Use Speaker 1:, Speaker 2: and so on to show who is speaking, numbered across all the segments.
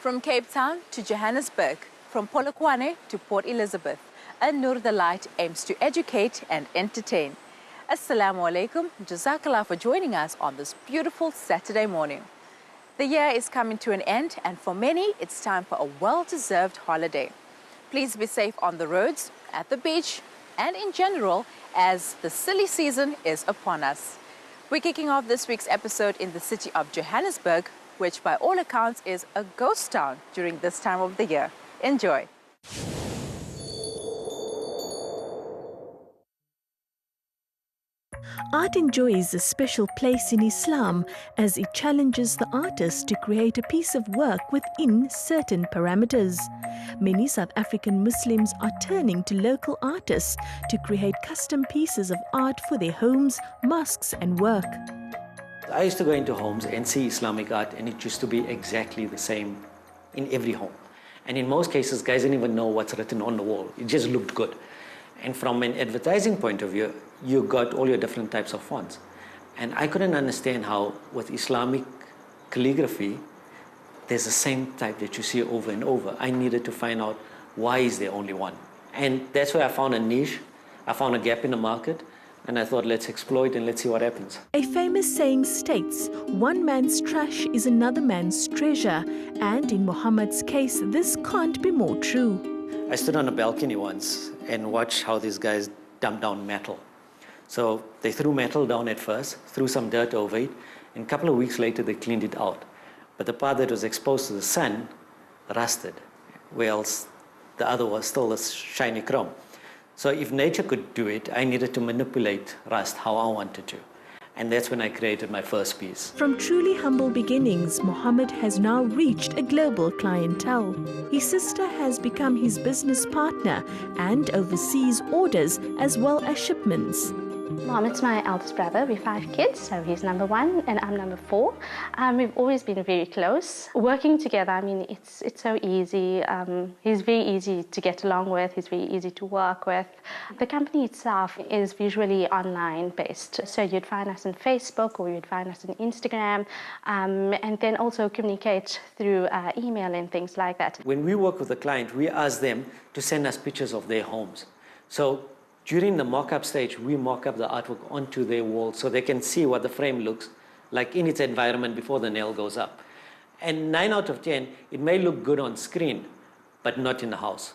Speaker 1: From Cape Town to Johannesburg, from Polokwane to Port Elizabeth, An Nur the Light aims to educate and entertain. Assalamu alaikum, Jazakallah for joining us on this beautiful Saturday morning. The year is coming to an end, and for many, it's time for a well-deserved holiday. Please be safe on the roads, at the beach, and in general, as the silly season is upon us. We're kicking off this week's episode in the city of Johannesburg, which by all accounts is a ghost town during this time of the year. Enjoy.
Speaker 2: Art enjoys a special place in Islam as it challenges the artist to create a piece of work within certain parameters. Many South African Muslims are turning to local artists to create custom pieces of art for their homes, mosques and work.
Speaker 3: I used to go into homes and see Islamic art, and it used to be exactly the same in every home. And in most cases, guys didn't even know what's written on the wall. It just looked good. And from an advertising point of view, you got all your different types of fonts. And I couldn't understand how with Islamic calligraphy, there's the same type that you see over and over. I needed to find out why is there only one. And that's where I found a niche. I found a gap in the market. And I thought, let's exploit and let's see what happens.
Speaker 2: A famous saying states, one man's trash is another man's treasure. And in Muhammad's case, this can't be more true.
Speaker 3: I stood on a balcony once and watched how these guys dumped down metal. So they threw metal down at first, threw some dirt over it, and a couple of weeks later they cleaned it out. But the part that was exposed to the sun rusted, whereas the other was still a shiny chrome. So if nature could do it, I needed to manipulate rust how I wanted to. And that's when I created my first piece.
Speaker 2: From truly humble beginnings, Muhammad has now reached a global clientele. His sister has become his business partner and oversees orders as well as shipments.
Speaker 4: Mohamed's my eldest brother. We're 5 kids, so he's number 1 and I'm number 4. We've always been very close. Working together, I mean, it's so easy. He's very easy to get along with. He's very easy to work with. The company itself is visually online based. So you'd find us on Facebook or you'd find us on Instagram, and then also communicate through email and things like that.
Speaker 3: When we work with a client, we ask them to send us pictures of their homes. So during the mock-up stage, we mock up the artwork onto their wall so they can see what the frame looks like in its environment before the nail goes up. And 9 out of 10, it may look good on screen, but not in the house.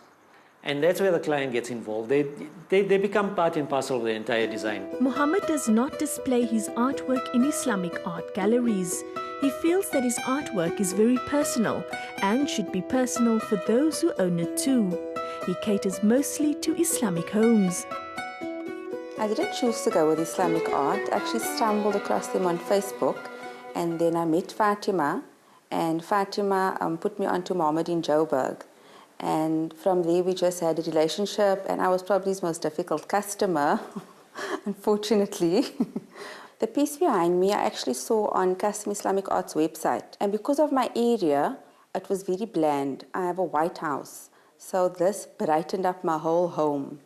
Speaker 3: And that's where the client gets involved. They become part and parcel of the entire design.
Speaker 2: Muhammad does not display his artwork in Islamic art galleries. He feels that his artwork is very personal and should be personal for those who own it too. He caters mostly to Islamic homes.
Speaker 5: I didn't choose to go with Islamic art. I actually stumbled across them on Facebook, and then I met Fatima, and Fatima put me onto Mohammed in Joburg. And from there we just had a relationship, and I was probably his most difficult customer, unfortunately. The piece behind me I actually saw on Custom Islamic Art's website, and because of my area, it was very bland. I have a white house. So this brightened up my whole home.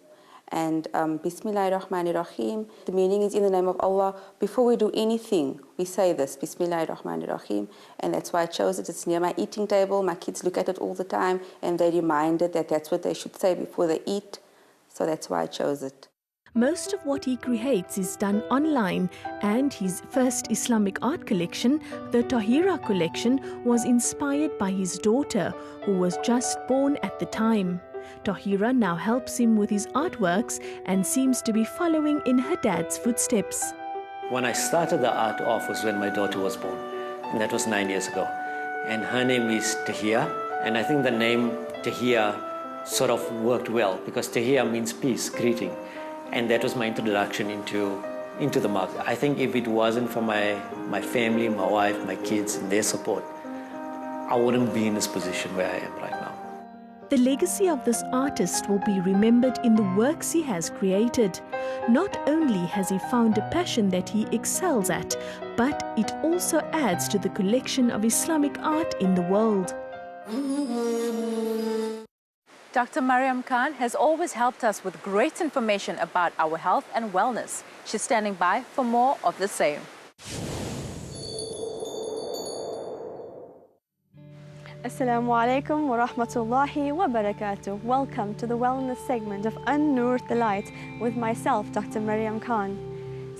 Speaker 5: And Bismillahirrahmanirrahim, the meaning is in the name of Allah. Before we do anything, we say this, Bismillahirrahmanirrahim. And that's why I chose it. It's near my eating table. My kids look at it all the time, and they're reminded that that's what they should say before they eat. So that's why I chose it.
Speaker 2: Most of what he creates is done online, and his first Islamic art collection, the Tahira collection, was inspired by his daughter, who was just born at the time. Tahira now helps him with his artworks and seems to be following in her dad's footsteps.
Speaker 3: When I started the art off was when my daughter was born, and that was 9 years ago. And her name is Tahia, and I think the name Tahia sort of worked well because Tahia means peace, greeting. And that was my introduction into the market. I think if it wasn't for my family, my wife, my kids, and their support, I wouldn't be in this position where I am right now.
Speaker 2: The legacy of this artist will be remembered in the works he has created. Not only has he found a passion that he excels at, but it also adds to the collection of Islamic art in the world.
Speaker 1: Dr. Mariam Khan has always helped us with great information about our health and wellness. She's standing by for more of the same.
Speaker 6: Assalamu alaikum wa rahmatullahi wa barakatuh. Welcome to the wellness segment of An Nur the Light with myself, Dr. Maryam Khan.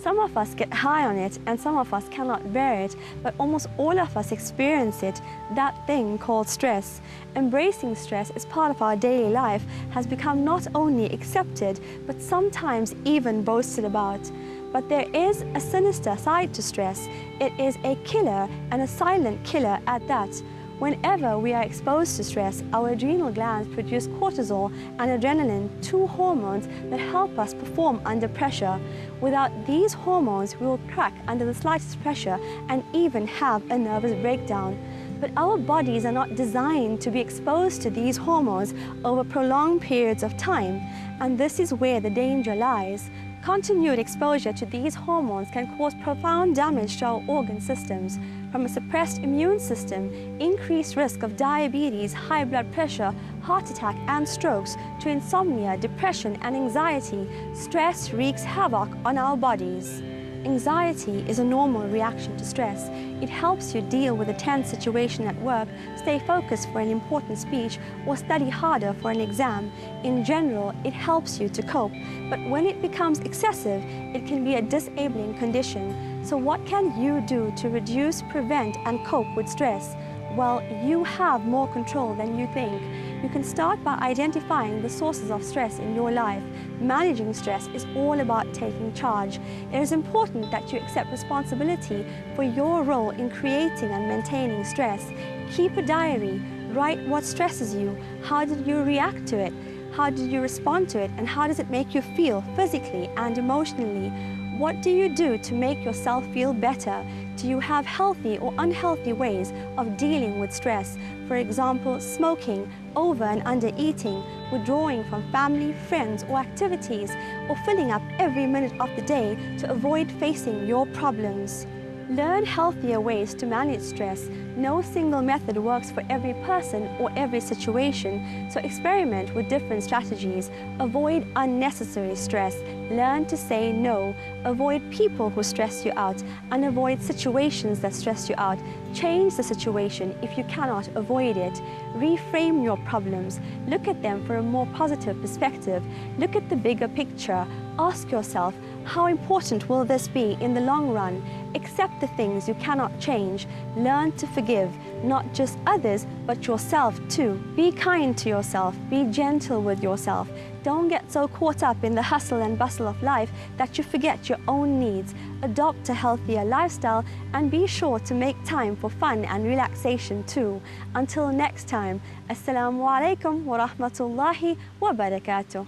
Speaker 6: Some of us get high on it and some of us cannot bear it, but almost all of us experience it, that thing called stress. Embracing stress as part of our daily life has become not only accepted, but sometimes even boasted about. But there is a sinister side to stress. It is a killer and a silent killer at that. Whenever we are exposed to stress, our adrenal glands produce cortisol and adrenaline, two hormones that help us perform under pressure. Without these hormones, we will crack under the slightest pressure and even have a nervous breakdown. But our bodies are not designed to be exposed to these hormones over prolonged periods of time, and this is where the danger lies. Continued exposure to these hormones can cause profound damage to our organ systems, from a suppressed immune system, increased risk of diabetes, high blood pressure, heart attack and strokes, to insomnia, depression and anxiety. Stress wreaks havoc on our bodies. Anxiety is a normal reaction to stress. It helps you deal with a tense situation at work, stay focused for an important speech, or study harder for an exam. In general, it helps you to cope. But when it becomes excessive, it can be a disabling condition. So what can you do to reduce, prevent, and cope with stress? Well, you have more control than you think. You can start by identifying the sources of stress in your life. Managing stress is all about taking charge. It is important that you accept responsibility for your role in creating and maintaining stress. Keep a diary. Write what stresses you. How did you react to it? How did you respond to it? And how does it make you feel physically and emotionally? What do you do to make yourself feel better? Do you have healthy or unhealthy ways of dealing with stress? For example, smoking, over and under eating, withdrawing from family, friends or activities, or filling up every minute of the day to avoid facing your problems. Learn healthier ways to manage stress. No single method works for every person or every situation, so experiment with different strategies. Avoid unnecessary stress. Learn to say no. Avoid people who stress you out, and avoid situations that stress you out. Change the situation if you cannot avoid it. Reframe your problems. Look at them from a more positive perspective. Look at the bigger picture. Ask yourself, how important will this be in the long run? Accept the things you cannot change. Learn to forgive, not just others, but yourself too. Be kind to yourself. Be gentle with yourself. Don't get so caught up in the hustle and bustle of life that you forget your own needs. Adopt a healthier lifestyle and be sure to make time for fun and relaxation too. Until next time, Assalamu alaikum wa rahmatullahi wa barakatuh.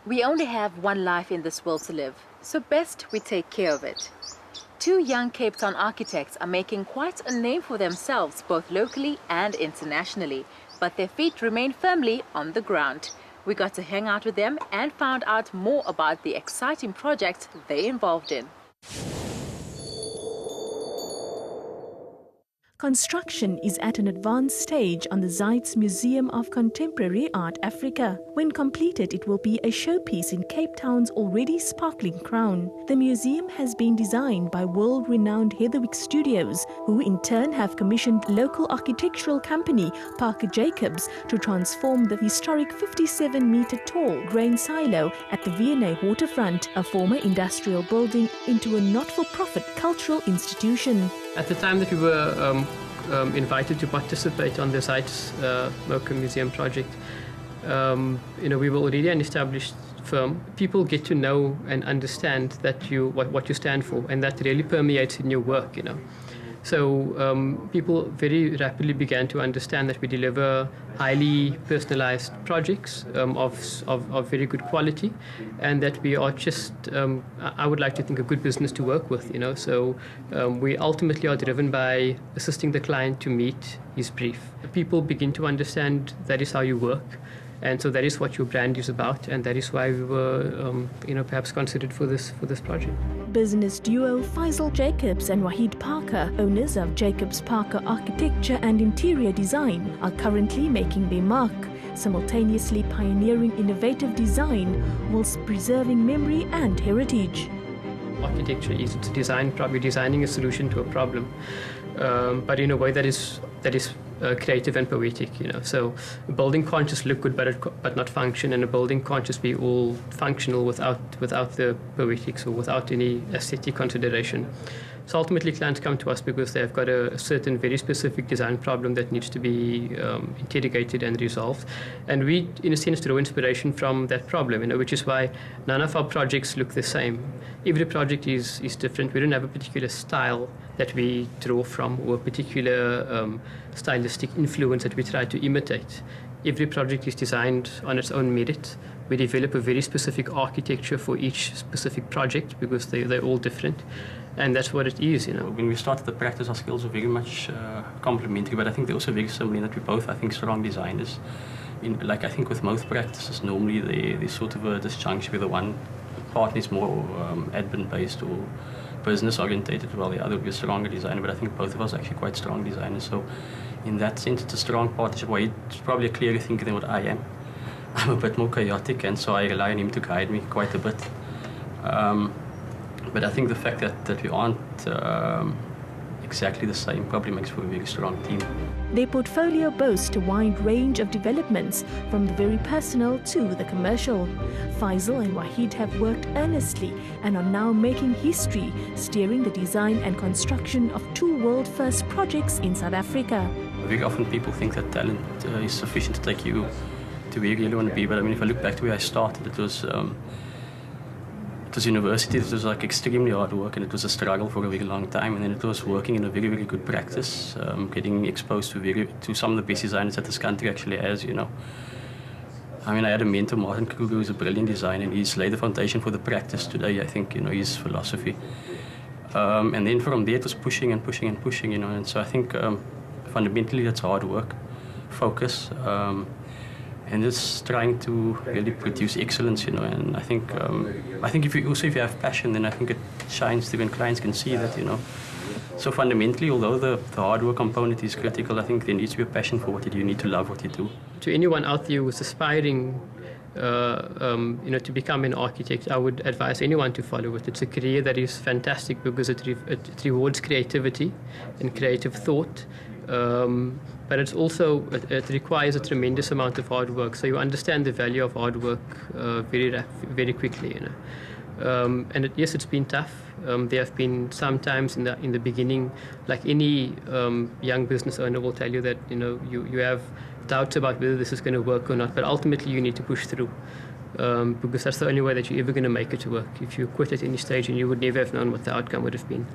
Speaker 1: We only have one life in this world to live, so best we take care of it. Two young Cape Town architects are making quite a name for themselves, both locally and internationally, but their feet remain firmly on the ground. We got to hang out with them and found out more about the exciting projects they're involved in.
Speaker 2: Construction is at an advanced stage on the Zeitz Museum of Contemporary Art Africa. When completed, it will be a showpiece in Cape Town's already sparkling crown. The museum has been designed by world-renowned Heatherwick Studios, who in turn have commissioned local architectural company Parker Jacobs to transform the historic 57-meter-tall grain silo at the V&A waterfront, a former industrial building, into a not-for-profit cultural institution.
Speaker 7: At the time that we were invited to participate on the Zeitz Museum project, we were already an established firm. People get to know and understand that what you stand for, and that really permeates in your work. So people very rapidly began to understand that we deliver highly personalized projects of very good quality, and that we are just, I would like to think, a good business to work with. So we ultimately are driven by assisting the client to meet his brief. People begin to understand that is how you work. And so that is what your brand is about, and that is why we were, perhaps considered for this project.
Speaker 2: Business duo Faisal Jacobs and Wahid Parker, owners of Jacobs Parker Architecture and Interior Design, are currently making their mark, simultaneously pioneering innovative design whilst preserving memory and heritage.
Speaker 7: Architecture is it's designing a solution to a problem, but in a way that is creative and poetic. So a building can't just look good but not function, and a building can't just be all functional without the poetics or without any aesthetic consideration. So ultimately, clients come to us because they've got a certain very specific design problem that needs to be interrogated and resolved. And we, in a sense, draw inspiration from that problem, which is why none of our projects look the same. Every project is different. We don't have a particular style that we draw from or a particular stylistic influence that we try to imitate. Every project is designed on its own merit. We develop a very specific architecture for each specific project because they're all different. And that's what it is,
Speaker 8: When we started the practice, our skills were very much complementary, but I think they're also very similar in that we both, I think, strong designers. I think with most practices, normally there's sort of a disjunction where the one partner is more admin-based or business-orientated, while the other would be a stronger designer, but I think both of us are actually quite strong designers. So in that sense, it's a strong partnership. Well, he's probably a clearer thinker than what I am. I'm a bit more chaotic, and so I rely on him to guide me quite a bit. But I think the fact that we aren't exactly the same probably makes for a very strong team.
Speaker 2: Their portfolio boasts a wide range of developments, from the very personal to the commercial. Faisal and Wahid have worked earnestly and are now making history, steering the design and construction of 2 world-first projects in South Africa.
Speaker 8: Very often people think that talent is sufficient to take you to where you really want to be, but I mean, if I look back to where I started, it was university. It was like extremely hard work, and it was a struggle for a very long time, and then it was working in a very, very good practice, getting exposed to some of the best designers that this country actually has, I mean, I had a mentor, Martin Kruger, who's a brilliant designer, and he's laid the foundation for the practice today, I think, his philosophy. And then from there it was pushing and pushing and pushing, and so I think fundamentally that's hard work, focus, and just trying to really produce excellence, and I think if you have passion, then I think it shines through and clients can see that, So fundamentally, although the hard work component is critical, I think there needs to be a passion for what you do. You need to love what you do.
Speaker 7: To anyone out there who's aspiring to become an architect, I would advise anyone to follow it. It's a career that is fantastic because it rewards creativity and creative thought. But it requires a tremendous amount of hard work. So you understand the value of hard work very quickly. And yes, it's been tough. There have been some times in the beginning, like any young business owner will tell you that you have doubts about whether this is going to work or not. But ultimately, you need to push through because that's the only way that you're ever going to make it work. If you quit at any stage, and you would never have known what the outcome would have been.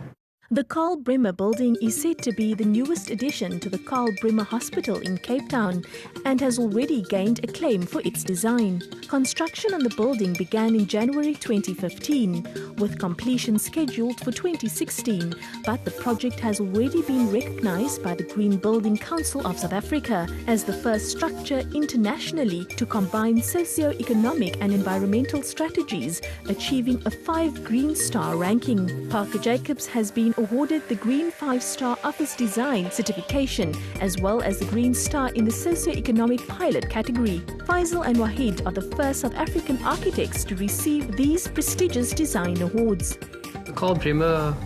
Speaker 2: The Carl Bremer building is said to be the newest addition to the Carl Bremer Hospital in Cape Town and has already gained acclaim for its design. Construction on the building began in January 2015, with completion scheduled for 2016, but the project has already been recognized by the Green Building Council of South Africa as the first structure internationally to combine socio-economic and environmental strategies, achieving a 5 Green Star ranking. Parker Jacobs has been awarded the Green 5-Star Office Design certification, as well as the Green Star in the Socio-Economic Pilot category. Faisal and Wahid are the first South African architects to receive these prestigious design awards.
Speaker 7: The Carl Bremer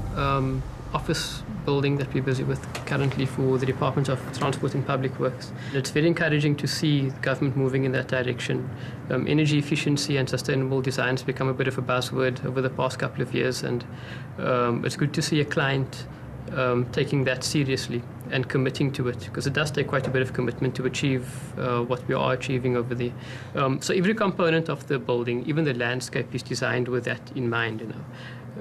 Speaker 7: office building that we're busy with currently for the Department of Transport and Public Works. It's very encouraging to see the government moving in that direction. Energy efficiency and sustainable design has become a bit of a buzzword over the past couple of years, and it's good to see a client taking that seriously and committing to it, because it does take quite a bit of commitment to achieve what we are achieving over there. So every component of the building, even the landscape, is designed with that in mind,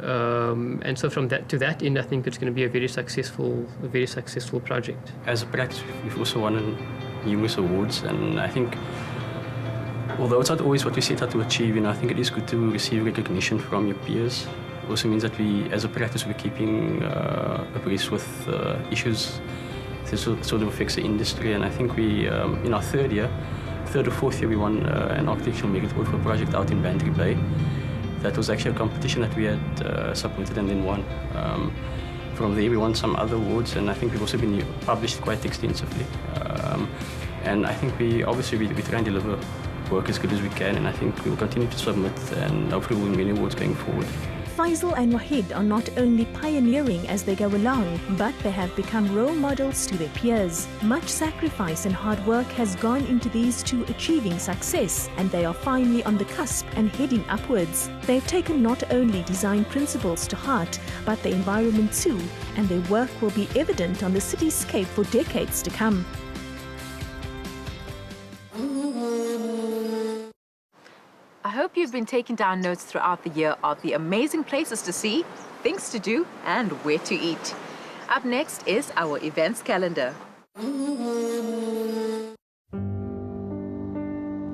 Speaker 7: and so from that to that end, I think it's going to be a very successful project.
Speaker 8: As a practice, we've also won numerous awards, and I think, although it's not always what we set out to achieve, I think it is good to receive recognition from your peers. It also means that we, as a practice, we're keeping abreast with issues that sort of affects the industry, and I think we, in our third or fourth year, we won an architectural merit award for a project out in Bantry Bay. That was actually a competition that we had submitted and then won. From there, we won some other awards, and I think we've also been published quite extensively. And I think we try and deliver work as good as we can, and I think we will continue to submit, and hopefully we'll win many awards going forward.
Speaker 2: Faisal and Wahid are not only pioneering as they go along, but they have become role models to their peers. Much sacrifice and hard work has gone into these two achieving success, and they are finally on the cusp and heading upwards. They've taken not only design principles to heart, but the environment too, and their work will be evident on the cityscape for decades to come.
Speaker 1: I hope you've been taking down notes throughout the year of the amazing places to see, things to do, and where to eat. Up next is our events calendar.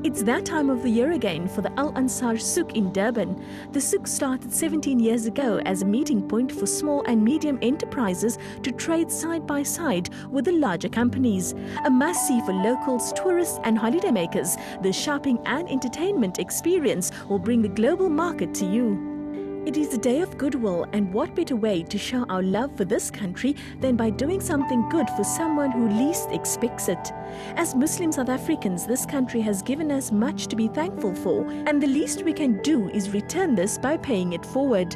Speaker 2: It's that time of the year again for the Al Ansar Souk in Durban. The souk started 17 years ago as a meeting point for small and medium enterprises to trade side by side with the larger companies. A must-see for locals, tourists and holidaymakers, the shopping and entertainment experience will bring the global market to you. It is a day of goodwill, and what better way to show our love for this country than by doing something good for someone who least expects it. As Muslim South Africans, this country has given us much to be thankful for, and the least we can do is return this by paying it forward.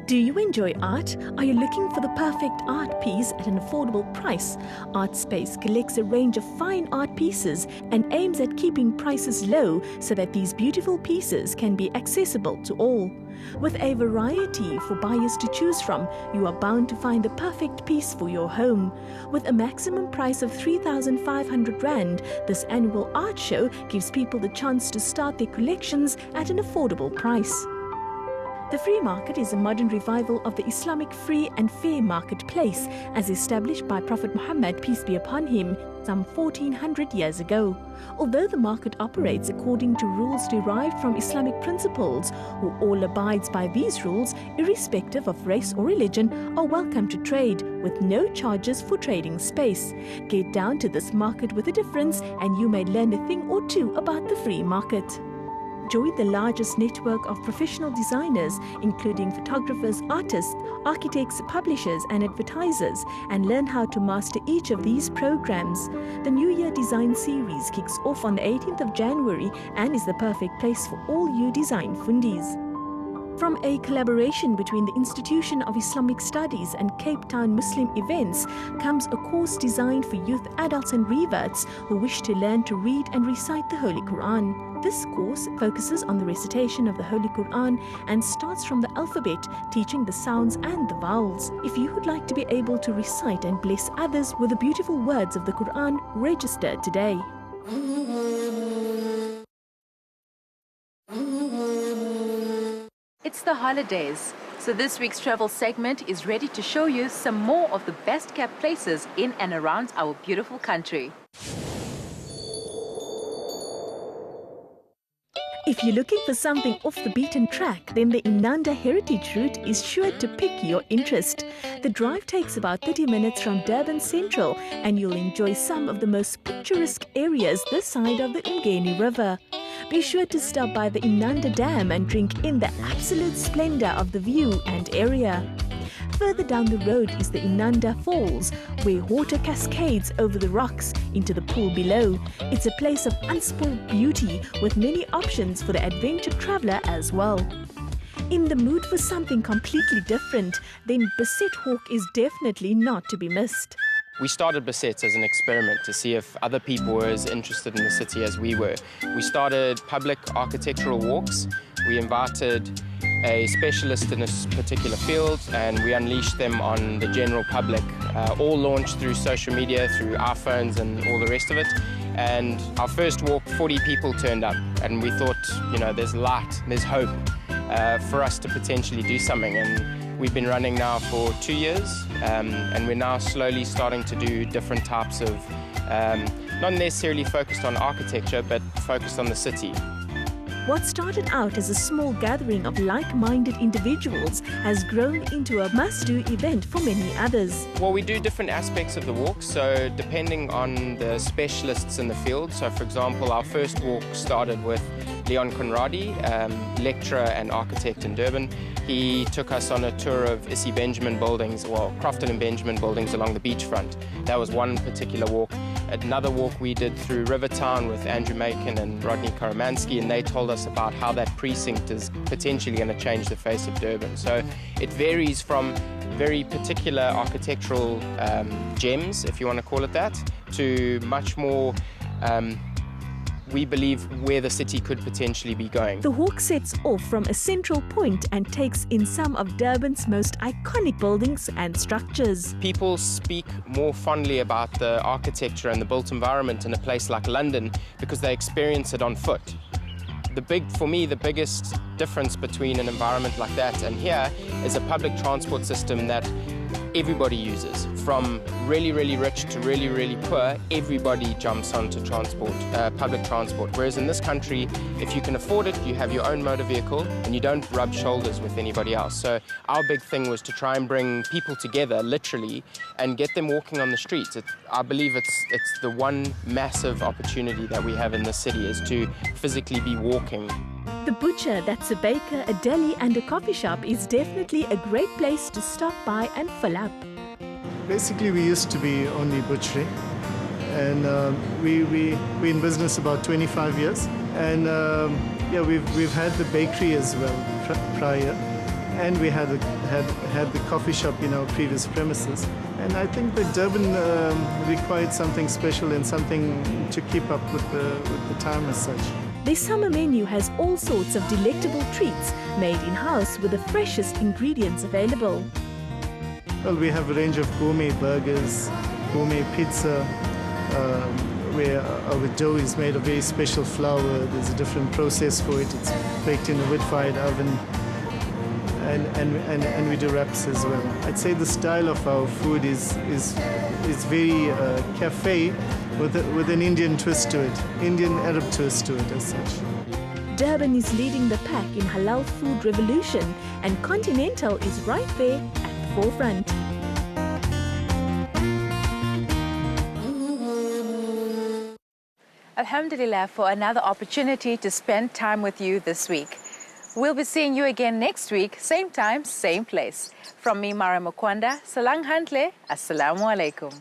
Speaker 2: Do you enjoy art? Are you looking for the perfect art piece at an affordable price? ArtSpace collects a range of fine art pieces and aims at keeping prices low so that these beautiful pieces can be accessible to all. With a variety for buyers to choose from, you are bound to find the perfect piece for your home. With a maximum price of 3,500 Rand, this annual art show gives people the chance to start their collections at an affordable price. The Free Market is a modern revival of the Islamic free and fair marketplace as established by Prophet Muhammad, peace be upon him, some 1400 years ago. Although the market operates according to rules derived from Islamic principles, who all abides by these rules, irrespective of race or religion, are welcome to trade with no charges for trading space. Get down to this market with a difference and you may learn a thing or two about the free market. Join the largest network of professional designers, including photographers, artists, architects, publishers and advertisers, and learn how to master each of these programs. The New Year Design Series kicks off on the 18th of January and is the perfect place for all you design fundis. From a collaboration between the Institution of Islamic Studies and Cape Town Muslim Events comes a course designed for youth, adults and reverts who wish to learn to read and recite the Holy Quran. This course focuses on the recitation of the Holy Quran and starts from the alphabet, teaching the sounds and the vowels. If you would like to be able to recite and bless others with the beautiful words of the Quran, register today.
Speaker 1: It's the holidays, so this week's travel segment is ready to show you some more of the best kept places in and around our beautiful country.
Speaker 2: If you're looking for something off the beaten track, then the Inanda Heritage Route is sure to pique your interest. The drive takes about 30 minutes from Durban Central, and you'll enjoy some of the most picturesque areas this side of the Umgeni River. Be sure to stop by the Inanda Dam and drink in the absolute splendor of the view and area. Further down the road is the Inanda Falls, where water cascades over the rocks into the pool below. It's a place of unspoiled beauty with many options for the adventure traveler as well. In the mood for something completely different, then Beset Hawk is definitely not to be missed.
Speaker 9: We started Beset as an experiment to see if other people were as interested in the city as we were. We started public architectural walks. We invited a specialist in a particular field and we unleashed them on the general public, all launched through social media, through iPhones and all the rest of it. And our first walk, 40 people turned up and we thought, you know, there's light, there's hope for us to potentially do something. And we've been running now for 2 years and we're now slowly starting to do different types of, not necessarily focused on architecture, but focused on the city.
Speaker 2: What started out as a small gathering of like-minded individuals has grown into a must-do event for many others.
Speaker 9: Well, we do different aspects of the walk, so depending on the specialists in the field. So, for example, our first walk started with Leon Conradi, lecturer and architect in Durban. He took us on a tour of Issy Benjamin buildings, well, Crofton and Benjamin buildings along the beachfront. That was one particular walk. another walk we did through Rivertown with Andrew Macon and Rodney Karamanski, and they told us about how that precinct is potentially going to change the face of Durban. So it varies from very particular architectural gems, if you want to call it that, to much more, we believe, where the city could potentially be going.
Speaker 2: The walk sets off from a central point and takes in some of Durban's most iconic buildings and structures.
Speaker 9: People speak more fondly about the architecture and the built environment in a place like London because they experience it on foot. For me, the biggest difference between an environment like that and here is a public transport system that everybody uses. From really, really rich to really, really poor, everybody jumps onto public transport. Whereas in this country, if you can afford it, you have your own motor vehicle and you don't rub shoulders with anybody else. So our big thing was to try and bring people together, literally, and get them walking on the streets. I believe it's the one massive opportunity that we have in this city, is to physically be walking.
Speaker 2: The butcher, that's a baker, a deli and a coffee shop, is definitely a great place to stop by and fill up.
Speaker 10: Basically, we used to be only butchery, and we in business about 25 years, and yeah, we've had the bakery as well prior, and we had the coffee shop in our previous premises. And I think that Durban required something special and something to keep up with the time as such.
Speaker 2: Their summer menu has all sorts of delectable treats made in-house with the freshest ingredients available.
Speaker 10: Well, we have a range of gourmet burgers, gourmet pizza, where our dough is made of very special flour. There's a different process for it. It's baked in a wood-fired oven, and we do wraps as well. I'd say the style of our food is very cafe with an Indian twist to it, Indian Arab twist to it as such.
Speaker 2: Durban is leading the pack in halal food revolution, and Continental is right there at the forefront.
Speaker 1: Alhamdulillah for another opportunity to spend time with you this week. We'll be seeing you again next week, same time, same place. From me, Mara Mukwanda, Salang Hantle, Assalamu Alaikum.